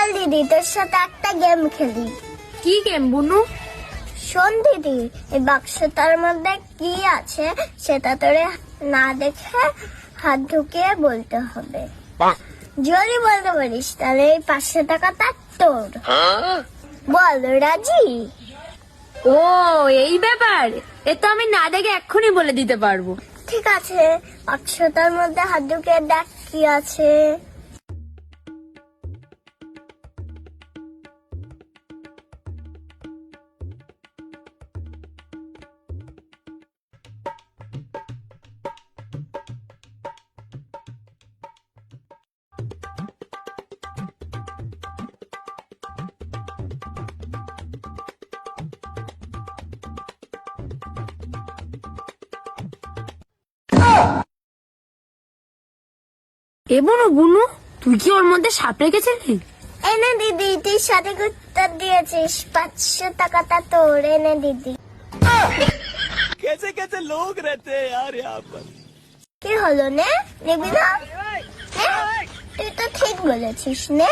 চল দিদি, তোর সাথে একটা গেম খেলি। কি গেম বুনু? শোন দিদি, এই বাক্সটার মধ্যে কি আছে সেটা তোরে না দেখে হাত ঢুকিয়ে বলতে হবে। যদি বলতে পারিস তাহলে এই 500 টাকাটা তোর। বল, রাজি? ও এই ব্যাপার, এ তো আমি না দেখে এক্ষুনি বলে দিতে পারবো। ঠিক আছে, বাক্সটার মধ্যে হাত ঢুকিয়ে দেখ কি আছে। এ বুনু বুনু, তুই কি ওর মধ্যে সাপ রেখেছিলি? এনে দিদি, তুই সঠিক উত্তর দিয়েছিস। 500 টাকাটা তোর। এনে দিদি। कैसे कैसे लोग रहते हैं यार यहाँ पर। কি হলো, নে নিবি না? নে? তুই তো ঠিক বলেছিস, নে।